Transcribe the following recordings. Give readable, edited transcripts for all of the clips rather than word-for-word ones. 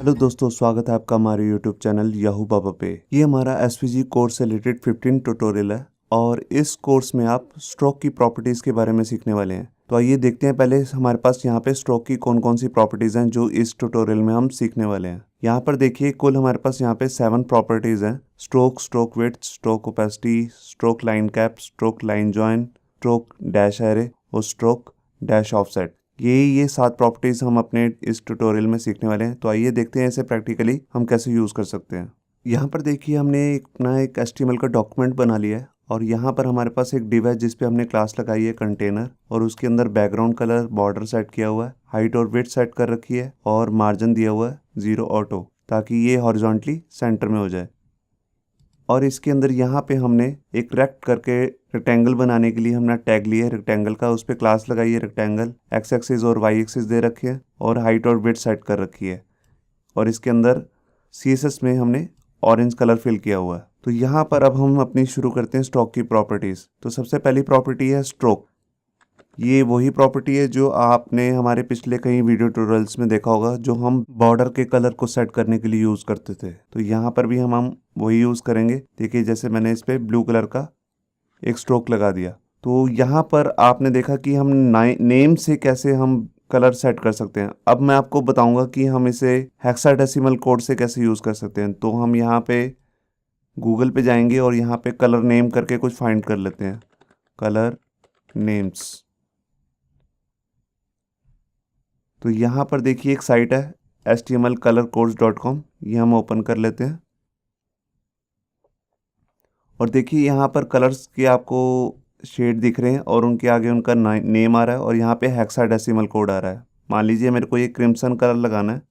Hello दोस्तों, स्वागत है आपका हमारे यूट्यूब चैनल याहू बाबा पे। ये हमारा एसवीजी कोर्स से रिलेटेड 15 ट्यूटोरियल है और इस कोर्स में आप स्ट्रोक की प्रॉपर्टीज़ के बारे में सीखने वाले हैं। तो आइए देखते हैं पहले हमारे पास यहाँ पे स्ट्रोक की कौन कौन सी प्रॉपर्टीज़ हैं जो इस ट्यूटोरियल में हम सीखने वाले हैं। यहाँ पर देखिए कुल हमारे पास यहाँ पे 7 प्रॉपर्टीज़ हैं। Stroke, stroke width, stroke opacity, stroke line cap, stroke line join, stroke dash array और स्ट्रोक डैश ऑफसेट। ये 7 प्रॉपर्टीज हम अपने इस ट्यूटोरियल में सीखने वाले हैं। तो आइए देखते हैं इसे प्रैक्टिकली हम कैसे यूज़ कर सकते हैं। यहाँ पर देखिए हमने अपना एक HTML का डॉक्यूमेंट बना लिया है और यहाँ पर हमारे पास एक डिव है जिस पे हमने क्लास लगाई है कंटेनर, और उसके अंदर बैकग्राउंड कलर बॉर्डर सेट किया हुआ है, हाइट और विड्थ सेट कर रखी है और मार्जिन दिया हुआ है 0 ऑटो, ताकि ये हॉरिजॉन्टली सेंटर में हो जाए। और इसके अंदर यहाँ पे हमने एक रेक्ट करके रेक्टेंगल बनाने के लिए हमने टैग लिया है रेक्टेंगल का, उस पर क्लास लगाई है रेक्टेंगल, एक्स एक्सिस और वाई एक्सिस दे रखी है और हाइट और विड्थ सेट कर रखी है। और इसके अंदर CSS में हमने ऑरेंज कलर फिल किया हुआ है। तो यहाँ पर अब हम अपनी शुरू करते हैं स्ट्रोक की प्रॉपर्टीज़। तो सबसे पहली प्रॉपर्टी है स्ट्रोक। ये वही प्रॉपर्टी है जो आपने हमारे पिछले कई वीडियो ट्यूटोरियल्स में देखा होगा, जो हम बॉर्डर के कलर को सेट करने के लिए यूज़ करते थे। तो यहाँ पर भी हम वही यूज़ करेंगे। देखिए जैसे मैंने इस पर ब्लू कलर का एक स्ट्रोक लगा दिया। तो यहाँ पर आपने देखा कि हम नेम से कैसे हम कलर सेट कर सकते हैं। अब मैं आपको बताऊंगा कि हम इसे हेक्साडेसिमल कोड से कैसे यूज़ कर सकते हैं। तो हम यहाँ पे गूगल पे जाएंगे और यहाँ पे कलर नेम करके कुछ फाइंड कर लेते हैं, कलर नेम्स। तो यहाँ पर देखिए एक साइट है htmlcolorcodes.com, ये हम ओपन कर लेते हैं और देखिए यहाँ पर कलर्स के आपको शेड दिख रहे हैं और उनके आगे उनका नेम आ रहा है और यहाँ पे हेक्साडेसिमल कोड आ रहा है। मान लीजिए मेरे को ये क्रिम्सन कलर लगाना है,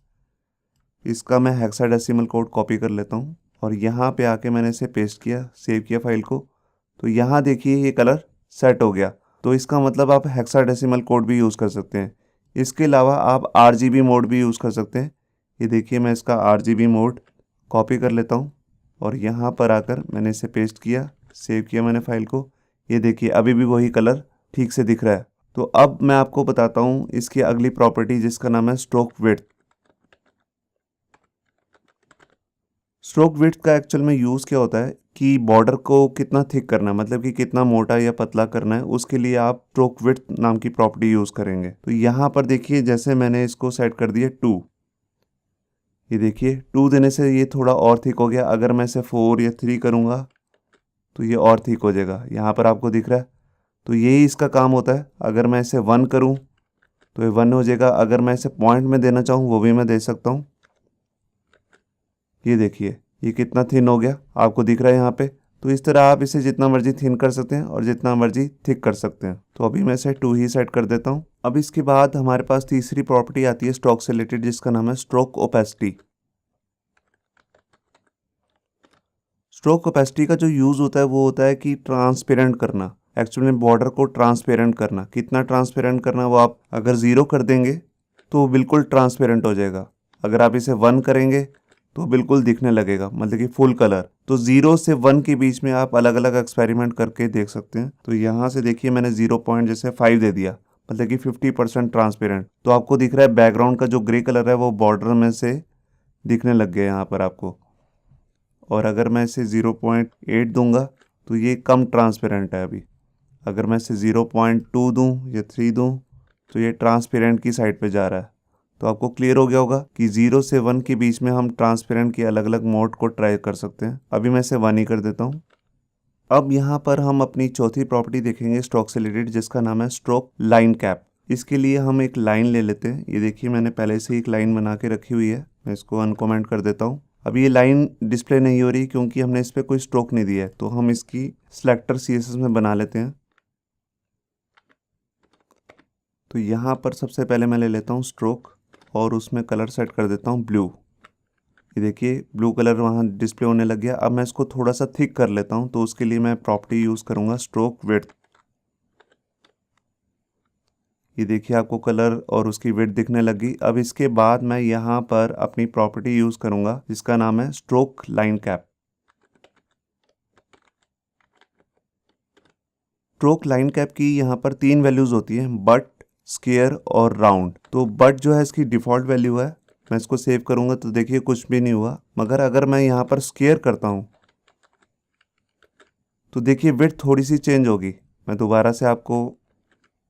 इसका मैं हेक्साडेसिमल कोड कॉपी कर लेता हूँ और यहाँ पे आके मैंने इसे पेस्ट किया, सेव किया फाइल को। तो यहाँ देखिए ये कलर सेट हो गया। तो इसका मतलब आप हेक्साडेसिमल कोड भी यूज़ कर सकते हैं। इसके अलावा आप RGB मोड भी यूज़ कर सकते हैं। ये देखिए मैं इसका RGB मोड कॉपी कर लेता हूँ और यहाँ पर आकर मैंने इसे पेस्ट किया, सेव किया मैंने फाइल को। ये देखिए अभी भी वही कलर ठीक से दिख रहा है। तो अब मैं आपको बताता हूँ इसकी अगली प्रॉपर्टी, जिसका नाम है स्ट्रोक विड्थ। स्ट्रोक विड्थ का एक्चुअल में यूज़ क्या होता है कि बॉर्डर को कितना थिक करना है, मतलब कि कितना मोटा या पतला करना है, उसके लिए आप स्ट्रोक विड्थ नाम की प्रॉपर्टी यूज़ करेंगे। तो यहाँ पर देखिए जैसे मैंने इसको सेट कर दिया 2, ये देखिए 2 देने से ये थोड़ा और थिक हो गया। अगर मैं इसे 4 या 3 करूँगा तो ये और थिक हो जाएगा, यहाँ पर आपको दिख रहा है। तो यही इसका काम होता है। अगर मैं इसे 1 करूँ तो ये 1 हो जाएगा। अगर मैं इसे पॉइंट में देना चाहूँ वो भी मैं दे सकता हूँ। ये देखिए ये कितना थिन हो गया, आपको दिख रहा है यहाँ पे। तो इस तरह आप इसे जितना मर्जी थिन कर सकते हैं और जितना मर्जी थिक कर सकते हैं। तो अभी मैं इसे 2 ही सेट कर देता हूँ। अब इसके बाद हमारे पास तीसरी प्रॉपर्टी आती है स्ट्रोक से रिलेटेड, जिसका नाम है स्ट्रोक ओपेसिटी। स्ट्रोक ओपेसिटी का जो यूज़ होता है वो होता है कि ट्रांसपेरेंट करना, एक्चुअली में बॉर्डर को ट्रांसपेरेंट करना। कितना ट्रांसपेरेंट करना, वो आप अगर 0 कर देंगे तो बिल्कुल ट्रांसपेरेंट हो जाएगा। अगर आप इसे 1 करेंगे तो बिल्कुल दिखने लगेगा, मतलब कि फुल कलर। तो 0 से 1 के बीच में आप अलग अलग एक्सपेरिमेंट करके देख सकते हैं। तो यहाँ से देखिए मैंने 0.5 दे दिया, मतलब कि 50% ट्रांसपेरेंट। तो आपको दिख रहा है बैकग्राउंड का जो ग्रे कलर है वो बॉर्डर में से दिखने लग गया यहाँ पर आपको। और अगर मैं इसे 0.8 दूंगा तो ये कम ट्रांसपेरेंट है अभी। अगर मैं इसे 0.2 दूं या 3 दूं तो ये ट्रांसपेरेंट की साइड पे जा रहा है। तो आपको क्लियर हो गया होगा कि 0 से 1 के बीच में हम ट्रांसपेरेंट के अलग अलग मोड को ट्राई कर सकते हैं। अभी मैं इसे 1 ही कर देता हूँ। अब यहाँ पर हम अपनी चौथी प्रॉपर्टी देखेंगे स्ट्रोक से रिलेटेड, जिसका नाम है स्ट्रोक लाइन कैप। इसके लिए हम एक लाइन ले लेते हैं। ये देखिए मैंने पहले से एक लाइन बना के रखी हुई है, मैं इसको अनकमेंट कर देता हूँ। अब ये लाइन डिस्प्ले नहीं हो रही क्योंकि हमने इस पर कोई स्ट्रोक नहीं दिया है। तो हम इसकी सिलेक्टर CSS में बना लेते हैं। तो यहाँ पर सबसे पहले मैं ले लेता हूँ स्ट्रोक और उसमें कलर सेट कर देता हूँ ब्लू। ये देखिए ब्लू कलर वहाँ डिस्प्ले होने लग गया। अब मैं इसको थोड़ा सा थिक कर लेता हूँ, तो उसके लिए मैं प्रॉपर्टी यूज़ करूँगा स्ट्रोक विड्थ। ये देखिए आपको कलर और उसकी विड्थ दिखने लगी। अब इसके बाद मैं यहाँ पर अपनी प्रॉपर्टी यूज़ करूँगा जिसका नाम है stroke line cap. Stroke line cap की यहाँ पर 3 वैल्यूज़ होती हैं, बट, स्क्वायर और राउंड। तो बट जो है इसकी डिफ़ॉल्ट वैल्यू है मैं इसको सेव करूँगा तो देखिए कुछ भी नहीं हुआ। मगर अगर मैं यहाँ पर स्केयर करता हूँ तो देखिए विड्थ थोड़ी सी चेंज होगी। मैं दोबारा से आपको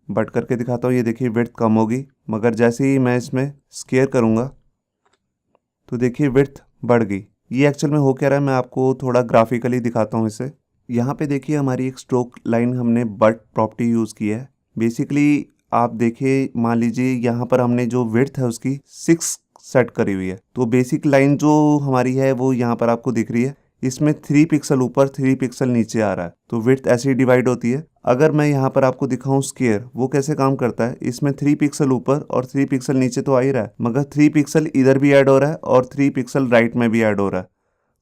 बट करके दिखाता हूँ। ये देखिए विड्थ कम होगी, मगर जैसे ही मैं इसमें स्केयर करूँगा तो देखिए विड्थ बढ़ गई। ये एक्चुअल में हो क्या रहा है, मैं आपको थोड़ा ग्राफिकली दिखाता हूँ इसे। यहाँ पे देखिए हमारी एक स्ट्रोक लाइन हमने बट प्रॉपर्टी यूज़ की है। बेसिकली आप देखिए, मान लीजिए यहाँ पर हमने जो विड्थ है उसकी 6 सेट करी हुई है, तो बेसिक लाइन जो हमारी है वो यहाँ पर आपको दिख रही है। इसमें 3 पिक्सल ऊपर 3 पिक्सल नीचे आ रहा है, तो विड्थ ऐसे ही डिवाइड होती है। अगर मैं यहाँ पर आपको दिखाऊं स्केयर, वो कैसे काम करता है, इसमें 3 पिक्सल ऊपर और 3 पिक्सल नीचे तो आ ही रहा है, मगर 3 पिक्सल इधर भी ऐड हो रहा है और 3 पिक्सल राइट में भी ऐड हो रहा है।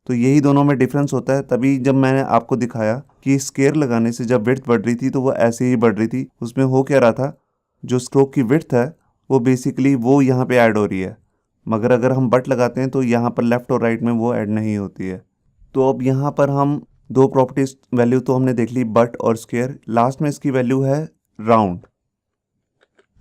तो यही दोनों में डिफरेंस होता है। तभी जब मैंने आपको दिखाया कि स्केयर लगाने से जब विड्थ बढ़ रही थी तो वो ऐसे ही बढ़ रही थी। उसमें हो क्या रहा था, जो स्ट्रोक की विड्थ है वो बेसिकली वो यहाँ पे ऐड हो रही है, मगर अगर हम बट लगाते हैं तो यहाँ पर लेफ्ट और राइट में वो ऐड नहीं होती है। तो अब यहाँ पर हम दो प्रॉपर्टीज वैल्यू तो हमने देख ली, बट और स्क्वायर। लास्ट में इसकी वैल्यू है राउंड।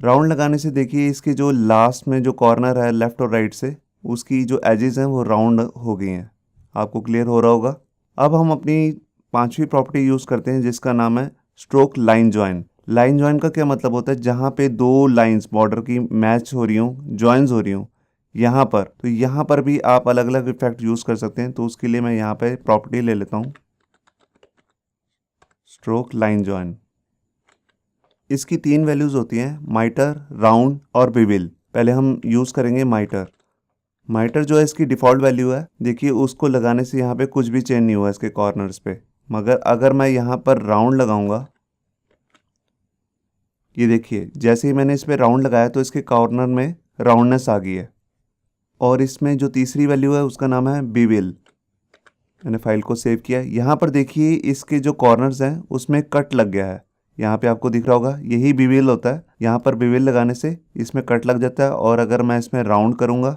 राउंड लगाने से देखिए इसके जो लास्ट में जो कॉर्नर है लेफ्ट और राइट से, उसकी जो एजेस हैं वो राउंड हो गई हैं। आपको क्लियर हो रहा होगा। अब हम अपनी पांचवी प्रॉपर्टी यूज़ करते हैं जिसका नाम है stroke line join. Line join का क्या मतलब होता है, जहाँ पे दो लाइंस बॉर्डर की मैच हो रही हों, ज्वाइंस हो रही हों यहाँ पर, तो यहाँ पर भी आप अलग अलग इफेक्ट यूज़ कर सकते हैं। तो उसके लिए मैं यहाँ पे प्रॉपर्टी ले लेता हूँ स्ट्रोक लाइन ज्वाइन। इसकी 3 वैल्यूज़ होती हैं, माइटर, राउंड और बिविल। पहले हम यूज़ करेंगे माइटर। माइटर जो है इसकी डिफ़ॉल्ट वैल्यू है, देखिए उसको लगाने से यहाँ पे कुछ भी चेंज नहीं हुआ इसके कॉर्नर्स पे। मगर अगर मैं यहाँ पर राउंड लगाऊंगा, ये देखिए जैसे ही मैंने इस पर राउंड लगाया तो इसके कॉर्नर में राउंडनेस आ गई है। और इसमें जो तीसरी वैल्यू है उसका नाम है बिविल। मैंने फाइल को सेव किया। यहाँ पर देखिए इसके जो कॉर्नर्स हैं उसमें कट लग गया है, यहाँ पे आपको दिख रहा होगा, यही बिविल होता है। यहाँ पर बिविल लगाने से इसमें कट लग जाता है, और अगर मैं इसमें राउंड करूँगा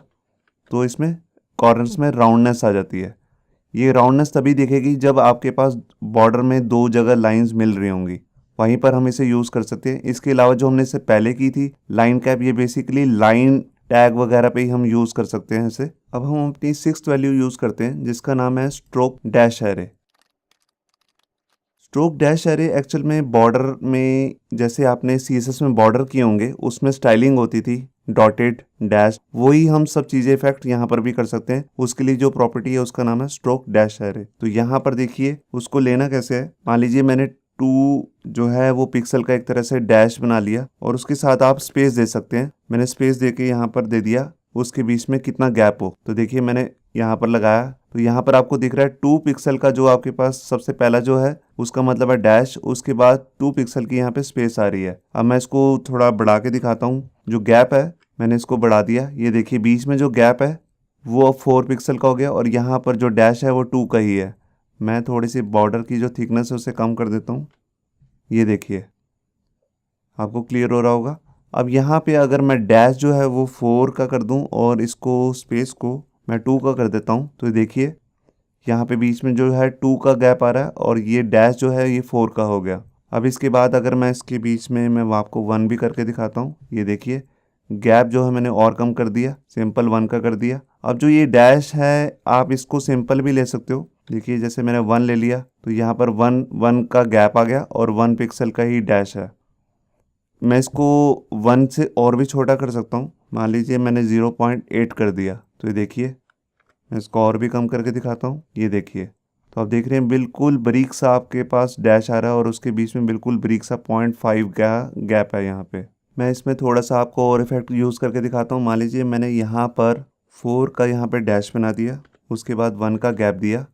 तो इसमें कॉर्नर्स में राउंडनेस आ जाती है। ये राउंडनेस तभी दिखेगी जब आपके पास बॉर्डर में दो जगह लाइंस मिल रही होंगी, वहीं पर हम इसे यूज़ कर सकते हैं। इसके अलावा जो हमने इससे पहले की थी लाइन कैप, ये बेसिकली लाइन टैग वगैरह पे ही हम यूज़ कर सकते हैं इसे। अब हम अपनी 6th वैल्यू यूज़ करते हैं जिसका नाम है stroke dash array. Stroke dash array actual में बॉर्डर में, जैसे आपने CSS में बॉर्डर किए होंगे उसमें स्टाइलिंग होती थी डॉटेड डैश, वही हम सब चीज़ें इफेक्ट यहाँ पर भी कर सकते हैं। उसके लिए जो प्रॉपर्टी है उसका नाम है स्ट्रोक डैश एरे। तो यहाँ पर देखिए उसको लेना कैसे है, मान लीजिए मैंने 2 जो है वो पिक्सल का एक तरह से डैश बना लिया, और उसके साथ आप स्पेस दे सकते हैं। मैंने स्पेस दे के यहाँ पर दे दिया, उसके बीच में कितना गैप हो, तो देखिए मैंने यहाँ पर लगाया तो यहाँ पर आपको दिख रहा है 2 पिक्सल का जो आपके पास सबसे पहला जो है उसका मतलब है डैश, उसके बाद 2 पिक्सल की यहाँ पे स्पेस आ रही है। अब मैं इसको थोड़ा बढ़ा के दिखाता हूँ। जो गैप है मैंने इसको बढ़ा दिया, ये देखिए बीच में जो गैप है वो अब 4 पिक्सल का हो गया, और यहाँ पर जो डैश है वो 2 का ही है। मैं थोड़ी सी बॉर्डर की जो थिकनेस है उसे कम कर देता हूँ, ये देखिए आपको क्लियर हो रहा होगा। अब यहाँ पे अगर मैं डैश जो है वो 4 का कर दूँ और इसको स्पेस को मैं 2 का कर देता हूँ, तो देखिए यहाँ पे बीच में जो है 2 का गैप आ रहा है, और ये डैश जो है ये 4 का हो गया। अब इसके बाद अगर मैं इसके बीच में मैं आपको 1 भी करके दिखाता हूँ, ये देखिए गैप जो है मैंने और कम कर दिया, सिंपल 1 का कर दिया। अब जो ये डैश है आप इसको सिंपल भी ले सकते हो, देखिए जैसे मैंने 1 ले लिया तो यहाँ पर 1 का गैप आ गया और 1 पिक्सल का ही डैश है। मैं इसको 1 से और भी छोटा कर सकता हूँ, मान लीजिए मैंने 0.8 कर दिया, तो ये देखिए मैं इसको और भी कम करके दिखाता हूँ, ये देखिए। तो आप देख रहे हैं बिल्कुल बारीक सा आपके पास डैश आ रहा है और उसके बीच में बिल्कुल बारीक सा 0.5 का गैप है यहाँ पे। मैं इसमें थोड़ा सा आपको और इफेक्ट यूज़ करके दिखाता हूँ। मान लीजिए मैंने यहाँ पर 4 का यहाँ पे डैश बना दिया, उसके बाद 1 का गैप दिया,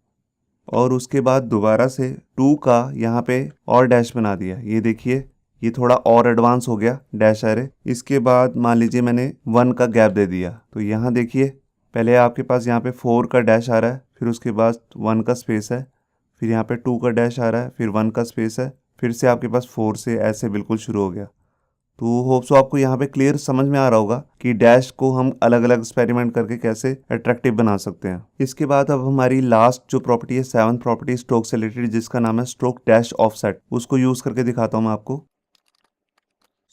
और उसके बाद दोबारा से 2 का यहाँ पे और डैश बना दिया। ये देखिए ये थोड़ा और एडवांस हो गया डैश एरे। इसके बाद मान लीजिए मैंने 1 का गैप दे दिया, तो यहाँ देखिए पहले आपके पास यहाँ पे 4 का डैश आ रहा है, फिर उसके बाद 1 का स्पेस है, फिर यहाँ पे 2 का डैश आ रहा है, फिर 1 का स्पेस है, फिर से आपके पास 4 से ऐसे बिल्कुल शुरू हो गया। तो होप सो आपको यहाँ पे क्लियर समझ में आ रहा होगा कि डैश को हम अलग अलग एक्सपेरिमेंट करके कैसे अट्रैक्टिव बना सकते हैं। इसके बाद अब हमारी लास्ट जो प्रॉपर्टी है, 7th प्रॉपर्टी स्ट्रोक से रिलेटेड, जिसका नाम है स्ट्रोक डैश ऑफसेट, उसको यूज़ करके दिखाता हूँ मैं आपको।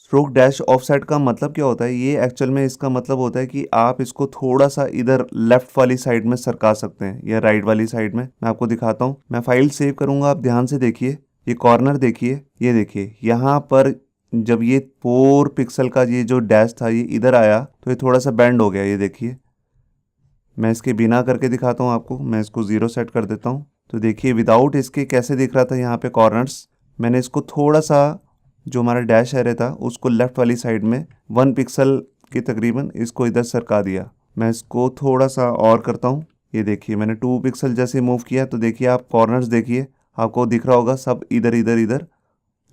स्ट्रोक डैश ऑफसेट का मतलब क्या होता है, ये एक्चुअल में इसका मतलब होता है कि आप इसको थोड़ा सा इधर लेफ्ट वाली साइड में सरका सकते हैं या राइट वाली साइड में। मैं आपको दिखाता हूँ, मैं फाइल सेव करूंगा, आप ध्यान से देखिए, ये कॉर्नर देखिए, ये देखिए यहाँ पर जब ये 4 पिक्सल का ये जो डैश था ये इधर आया तो ये थोड़ा सा बेंड हो गया, ये देखिए। मैं इसके बिना करके दिखाता हूँ आपको, मैं इसको 0 सेट कर देता हूँ। तो देखिए विदाउट इसके कैसे दिख रहा था यहाँ पे कॉर्नर्स, मैंने इसको थोड़ा सा जो हमारा डैश एरे था उसको लेफ्ट वाली साइड में 1 पिक्सल की तकरीबन इसको इधर सरका दिया। मैं इसको थोड़ा सा और करता हूँ, ये देखिए मैंने 2 पिक्सल जैसे मूव किया तो देखिए आप कॉर्नर्स देखिए, आपको दिख रहा होगा सब इधर इधर इधर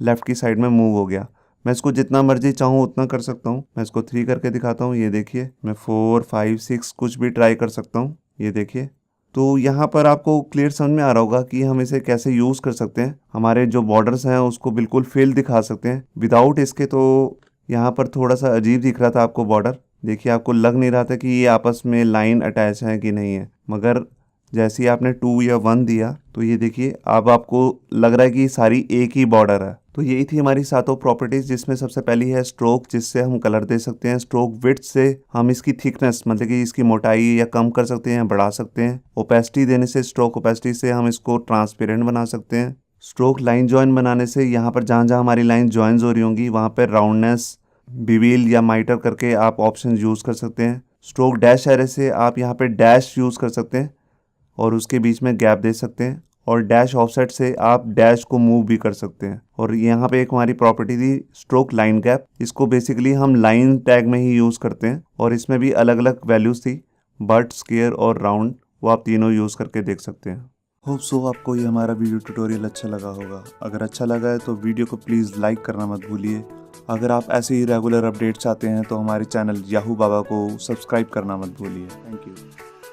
लेफ्ट की साइड में मूव हो गया। मैं इसको जितना मर्जी चाहूँ उतना कर सकता हूँ। मैं इसको 3 करके दिखाता हूँ, ये देखिए। मैं 4, 5, 6 कुछ भी ट्राई कर सकता हूँ, ये देखिए। तो यहाँ पर आपको क्लियर समझ में आ रहा होगा कि हम इसे कैसे यूज़ कर सकते हैं, हमारे जो बॉर्डर्स हैं उसको बिल्कुल फिल दिखा सकते हैं विदाउट इसके। तो यहाँ पर थोड़ा सा अजीब दिख रहा था आपको बॉर्डर, देखिए आपको लग नहीं रहा था कि ये आपस में लाइन अटैच है कि नहीं है, मगर जैसे ही आपने 2 या 1 दिया तो ये देखिए अब आपको लग रहा है कि सारी एक ही बॉर्डर है। तो यही थी हमारी 7 प्रॉपर्टीज, जिसमें सबसे पहली है स्ट्रोक, जिससे हम कलर दे सकते हैं। स्ट्रोक विड्थ से हम इसकी थिकनेस मतलब कि इसकी मोटाई या कम कर सकते हैं, बढ़ा सकते हैं। ओपेसिटी देने से, स्ट्रोक ओपेसिटी से हम इसको ट्रांसपेरेंट बना सकते हैं। स्ट्रोक लाइन जॉइन बनाने से यहाँ पर जहाँ जहाँ हमारी लाइन जॉइंस हो रही होंगी वहाँ पर राउंडनेस, बिविल या माइटर करके आप ऑप्शन यूज़ कर सकते हैं। स्ट्रोक डैश एरे से आप यहाँ पे डैश यूज़ कर सकते हैं और उसके बीच में गैप दे सकते हैं। और डैश ऑफसेट से आप डैश को मूव भी कर सकते हैं। और यहाँ पे एक हमारी प्रॉपर्टी थी स्ट्रोक लाइन गैप, इसको बेसिकली हम लाइन टैग में ही यूज़ करते हैं और इसमें भी अलग अलग वैल्यूज़ थी, बट, स्क्वायर और राउंड, वो आप तीनों यूज़ करके देख सकते हैं। होप सो आपको ये हमारा वीडियो ट्यूटोरियल अच्छा लगा होगा। अगर अच्छा लगा है तो वीडियो को प्लीज़ लाइक करना मत भूलिए। अगर आप ऐसे ही रेगुलर अपडेट चाहते हैं तो हमारे चैनल याहू बाबा को सब्सक्राइब करना मत भूलिए। Thank you.